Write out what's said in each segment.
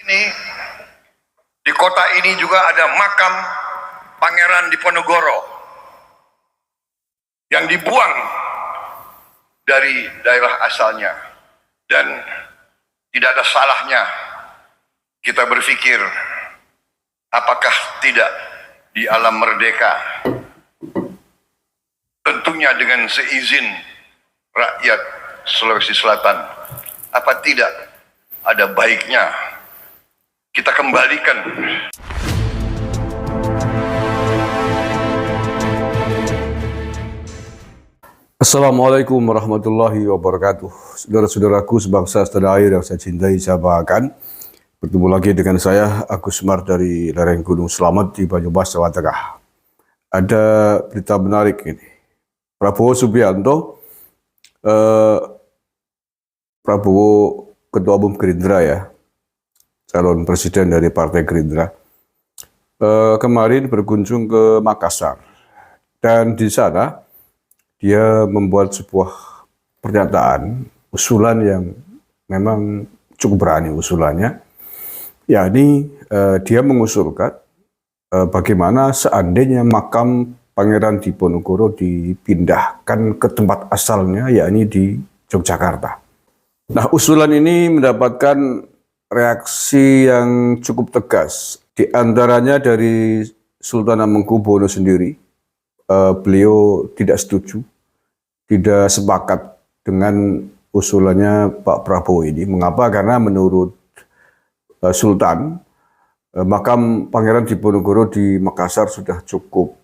Ini di kota ini juga ada makam Pangeran Diponegoro yang dibuang dari daerah asalnya, dan tidak ada salahnya kita berpikir apakah tidak di alam merdeka, tentunya dengan seizin rakyat Sulawesi Selatan, apa tidak ada baiknya kita kembalikan. Assalamualaikum warahmatullahi wabarakatuh. Saudara-saudaraku sebangsa setanah air yang saya cintai, saya banggakan. Bertemu lagi dengan saya, Agus Mar dari lereng Gunung Selamet di Banyumas, Jawa Tengah. Ada berita menarik ini. Prabowo Subianto, Prabowo Ketua Umum Gerindra ya, calon presiden dari Partai Gerindra, kemarin berkunjung ke Makassar. Dan di sana dia membuat sebuah pernyataan, usulan yang memang cukup berani usulannya, yakni dia mengusulkan bagaimana seandainya makam Pangeran Diponegoro dipindahkan ke tempat asalnya, yakni di Yogyakarta. Nah, usulan ini mendapatkan reaksi yang cukup tegas, di antaranya dari Sultan Hamengkubuwono sendiri. Beliau tidak setuju, tidak sepakat dengan usulannya Pak Prabowo ini. Mengapa? Karena menurut Sultan, makam Pangeran Diponegoro di Makassar sudah cukup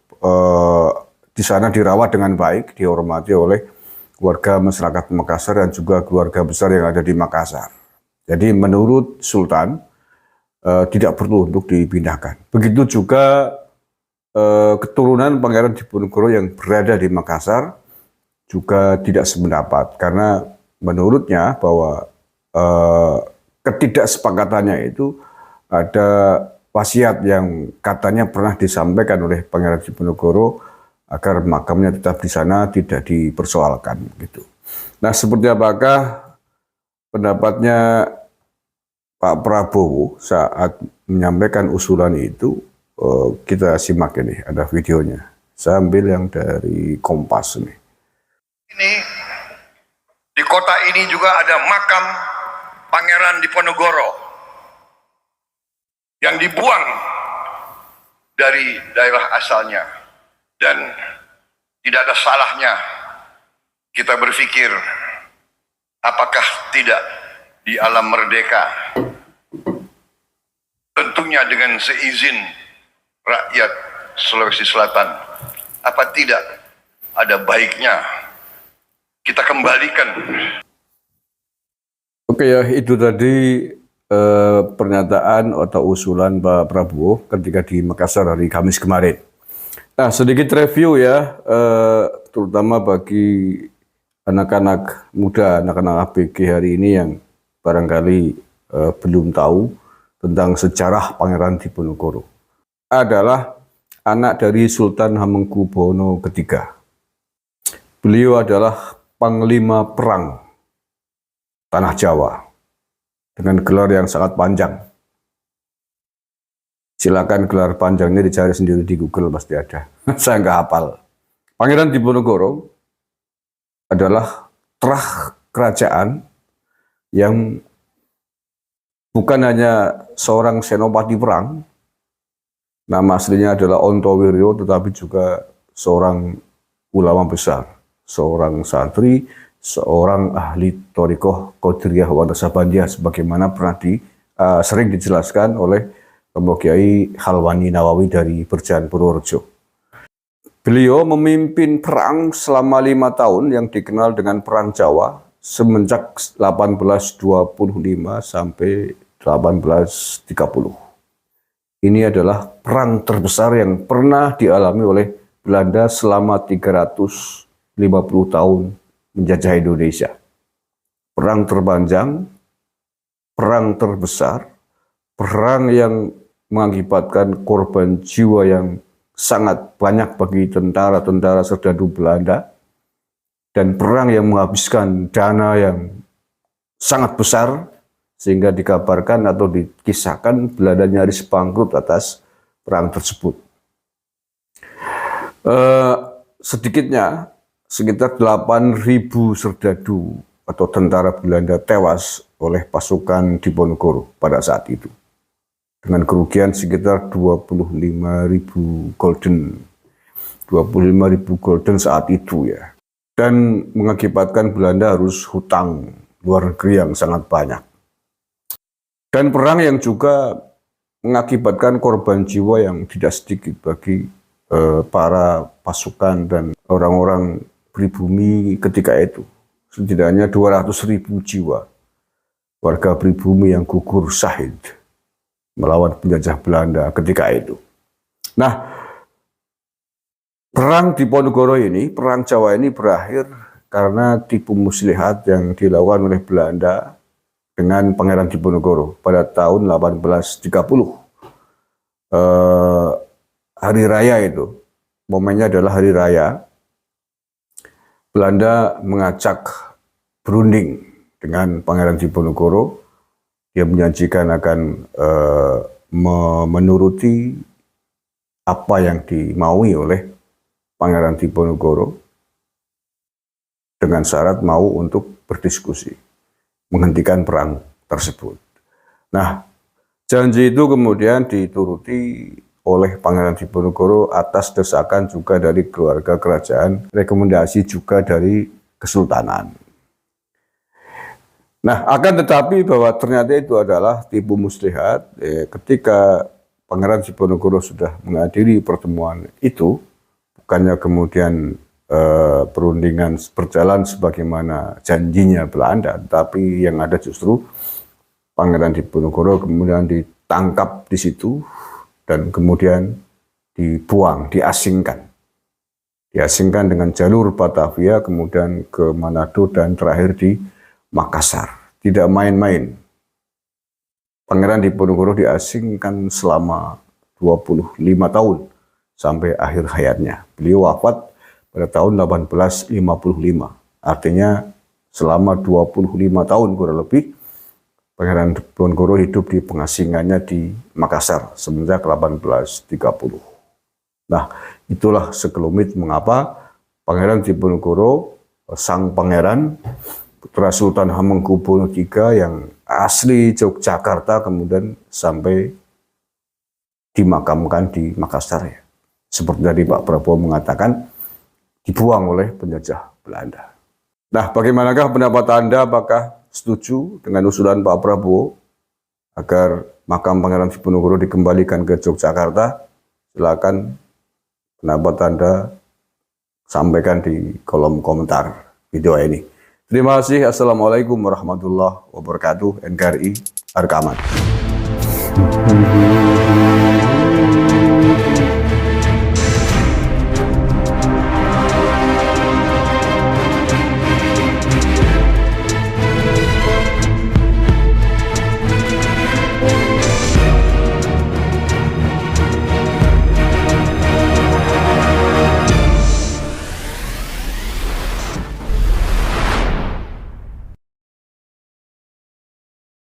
di sana dirawat dengan baik, dihormati oleh warga masyarakat Makassar dan juga keluarga besar yang ada di Makassar. Jadi menurut Sultan tidak perlu untuk dipindahkan. Begitu juga keturunan Pangeran Diponegoro yang berada di Makassar juga tidak sependapat, karena menurutnya bahwa ketidaksepakatannya itu ada wasiat yang katanya pernah disampaikan oleh Pangeran Diponegoro agar makamnya tetap di sana, tidak dipersoalkan gitu. Nah, seperti apakah pendapatnya Pak Prabowo saat menyampaikan usulan itu? Kita simak ini, ada videonya. Saya ambil yang dari Kompas ini. Ini di kota ini juga ada makam Pangeran Diponegoro yang dibuang dari daerah asalnya, dan tidak ada salahnya kita berpikir apakah tidak di alam merdeka, tentunya dengan seizin rakyat Sulawesi Selatan, apa tidak ada baiknya kita kembalikan. Oke ya, itu tadi pernyataan atau usulan Pak Prabowo ketika di Makassar hari Kamis kemarin. Nah, sedikit review ya, terutama bagi anak-anak muda, anak-anak ABG hari ini yang barangkali belum tahu tentang sejarah Pangeran Diponegoro. Adalah anak dari Sultan Hamengkubuwono III. Beliau adalah Panglima Perang Tanah Jawa dengan gelar yang sangat panjang. Silakan gelar panjangnya dicari sendiri di Google, pasti ada. Saya nggak hafal. Pangeran Diponegoro adalah terah kerajaan yang bukan hanya seorang senopati perang, nama aslinya adalah Ontowiryo, tetapi juga seorang ulama besar, seorang santri, seorang ahli thorikoh Qadiriyah wa Naksabandiyah, sebagaimana pernah sering dijelaskan oleh Romo Kiai Halwani Nawawi dari Berjalan Purworejo. Beliau memimpin perang selama 5 tahun yang dikenal dengan Perang Jawa semenjak 1825 sampai 1830. Ini adalah perang terbesar yang pernah dialami oleh Belanda selama 350 tahun menjajah Indonesia. Perang terpanjang, perang terbesar, perang yang mengakibatkan korban jiwa yang sangat banyak bagi tentara-tentara serdadu Belanda, dan perang yang menghabiskan dana yang sangat besar sehingga dikabarkan atau dikisahkan Belanda nyaris bangkrut atas perang tersebut. Sedikitnya sekitar 8.000 serdadu atau tentara Belanda tewas oleh pasukan Diponegoro pada saat itu, dengan kerugian sekitar 25.000 gulden saat itu ya, dan mengakibatkan Belanda harus hutang luar negeri yang sangat banyak. Dan perang yang juga mengakibatkan korban jiwa yang tidak sedikit bagi para pasukan dan orang-orang pribumi ketika itu. Setidaknya 200.000 jiwa warga pribumi yang gugur syahid melawan penjajah Belanda ketika itu. Nah, perang Diponegoro ini, perang Jawa ini berakhir karena tipu muslihat yang dilakukan oleh Belanda dengan Pangeran Diponegoro pada tahun 1830. Hari raya itu, momennya adalah hari raya, Belanda mengacak berunding dengan Pangeran Diponegoro. Dia menjanjikan akan menuruti apa yang dimaui oleh Pangeran Diponegoro dengan syarat mau untuk berdiskusi, menghentikan perang tersebut. Nah, janji itu kemudian dituruti oleh Pangeran Diponegoro atas desakan juga dari keluarga kerajaan, rekomendasi juga dari Kesultanan. Nah, akan tetapi bahwa ternyata itu adalah tipu muslihat. Ketika Pangeran Diponegoro sudah menghadiri pertemuan itu, bukannya kemudian perundingan berjalan sebagaimana janjinya Belanda, tapi yang ada justru Pangeran Diponegoro kemudian ditangkap di situ dan kemudian dibuang, diasingkan dengan jalur Batavia, kemudian ke Manado dan terakhir di Makassar. Tidak main-main. Pangeran Diponegoro diasingkan selama 25 tahun sampai akhir hayatnya. Beliau wafat pada tahun 1855. Artinya selama 25 tahun kurang lebih Pangeran Diponegoro hidup di pengasingannya di Makassar semenjak 1830. Nah, itulah sekelumit mengapa Pangeran Diponegoro, sang pangeran, putra Sultan Hamengkubuwono III yang asli Yogyakarta, kemudian sampai dimakamkan di Makassar ya. Seperti tadi Pak Prabowo mengatakan, dibuang oleh penjajah Belanda. Nah, bagaimanakah pendapat Anda? Apakah setuju dengan usulan Pak Prabowo agar makam Pangeran Diponegoro dikembalikan ke Yogyakarta? Silakan pendapat Anda sampaikan di kolom komentar video ini. Terima kasih. Assalamualaikum warahmatullahi wabarakatuh. NKRI Arkaman.